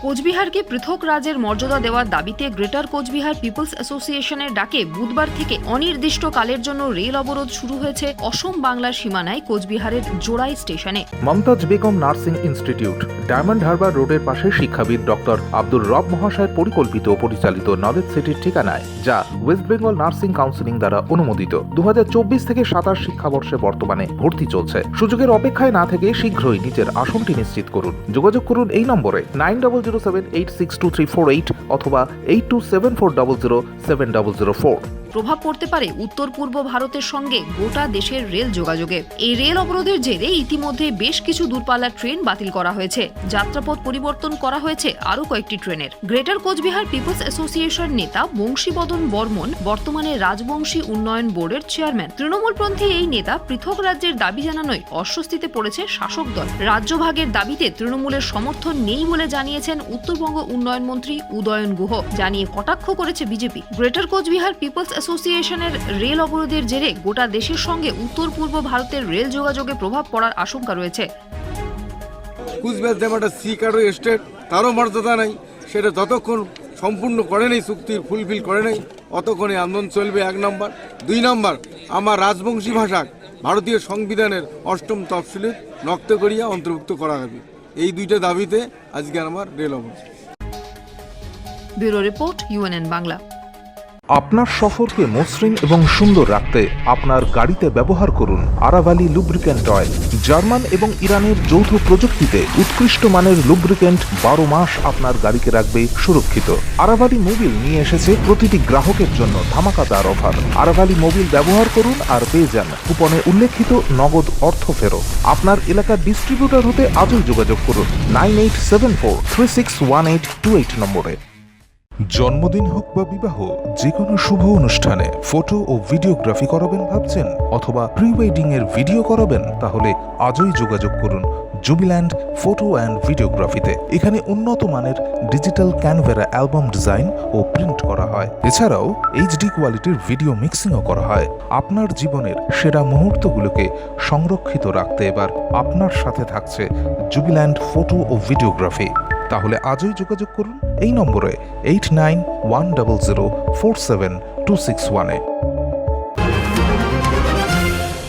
কোচবিহারকে পৃথক রাজ্যের মর্যাদা দেওয়ার দাবিতে গ্রেটার কোচবিহার পিপলস অ্যাসোসিয়েশনের ডাকে বুধবার থেকে অনির্দিষ্টকালের জন্য রেল অবরোধ শুরু হয়েছে অসম বাংলার সীমানায় কোচবিহারের জোড়াই স্টেশনে। মমতাজ বেগম নার্সিং ইনস্টিটিউট, ডায়মন্ড হারবার রোডের পাশে শিক্ষাবিদ ডক্টর আব্দুর রব মহাশয়ের পরিকল্পিত ও পরিচালিত নলেজ সিটির ঠিকানায়, যা ওয়েস্ট বেঙ্গল নার্সিং কাউন্সিলিং দ্বারা অনুমোদিত। 2024 থেকে 27 শিক্ষাবর্ষে বর্তমানে ভর্তি চলছে। সুযোগের অপেক্ষায় না থেকে শীঘ্রই নিজের আসনটি নিশ্চিত করুন। যোগাযোগ করুন এই নম্বরে 9007862348 অথবা 8274007004। প্রভাব পড়তে পারে উত্তর পূর্ব ভারতের সঙ্গে গোটা দেশের রেল যোগাযোগে। এই রেল অবরোধের জেরে ইতিমধ্যে বেশ কিছু দূরপাল্লার ট্রেন বাতিল করা হয়েছে। যাত্রাপথ পরিবর্তন করা হয়েছে আরও কয়েকটি ট্রেনের। গ্রেটার কোচবিহার পিপলস অ্যাসোসিয়েশন নেতা বংশীবদন বর্মন বর্তমানে রাজবংশী উন্নয়ন বোর্ডের চেয়ারম্যান। তৃণমূলপন্থী এই নেতা পৃথক রাজ্যের দাবি জানানোয় অস্বস্তিতে পড়েছে শাসক দল। রাজ্যভাগের দাবিতে তৃণমূলের সমর্থন নেই বলে জানিয়েছেন উত্তরবঙ্গ উন্নয়ন মন্ত্রী উদয়ন গুহ। জানিয়ে কটাক্ষ করেছে বিজেপি। গ্রেটার কোচবিহার পিপলস অ্যাসোসিয়েশনের রেল অবরোধের জেরে গোটা দেশের সঙ্গে উত্তর পূর্ব ভারতের রেল যোগাযোগে প্রভাব পড়ার আশঙ্কা রয়েছে। কুচবিহার যেমন একটা সি কার্ডো স্টেট, তারও মর্যাদা নেই। সেটা যতক্ষণ সম্পূর্ণ করে নেই, চুক্তির ফুলফিল করে নেই, অতক্ষণে আন্দোলন চলবে। 1 নম্বর। 2 নম্বর, আমার রাজবংশী ভাষা ভারতীয় সংবিধানের 8ম তফসিলে নক্ত করিয়া অন্তর্ভুক্ত করা হবে। এই 2টা দাবিতে আজকে আমার রেল অবরোধ। Bureau report, UNN Bangla. আপনার সফরকে মসৃণ এবং সুন্দর রাখতে আপনার গাড়িতে ব্যবহার করুন আরাভালি লুব্রিক্যান্ট অয়েল। জার্মান এবং ইরানের যৌথ প্রযুক্তিতে উৎকৃষ্ট মানের লুব্রিক্যান্ট 12 মাস আপনার গাড়িকে রাখবে সুরক্ষিত। আরাভালি মোবিল নিয়ে এসেছে প্রতিটি গ্রাহকের জন্য ধামাকাদার অফার। আরাভালি মোবিল ব্যবহার করুন আর পেয়ে যান কুপনে উল্লেখিত নগদ অর্থ ফেরত। আপনার এলাকার ডিস্ট্রিবিউটর হতে আজই যোগাযোগ করুন 9874361828 নম্বরে। জন্মদিন হোক বা বিবাহ, যে কোনো শুভ অনুষ্ঠানে ফটো ও ভিডিওগ্রাফি করাবেন ভাবছেন, অথবা প্রি ওয়েডিং এর ভিডিও করাবেন, তাহলে আজই যোগাযোগ করুন জুবিল্যান্ড ফটো অ্যান্ড ভিডিওগ্রাফিতে। এখানে উন্নত মানের ডিজিটাল ক্যানভেরা অ্যালবাম ডিজাইন ও প্রিন্ট করা হয়। এছাড়াও HD কোয়ালিটির ভিডিও মিক্সিংও করা হয়। আপনার জীবনের সেরা মুহূর্তগুলোকে সংরক্ষিত রাখতে এবার আপনার সাথে থাকছে জুবিল্যান্ড ফটো ও ভিডিওগ্রাফি। তাহলে আজই যোগাযোগ করুন এই নম্বরে 8910047261-এ।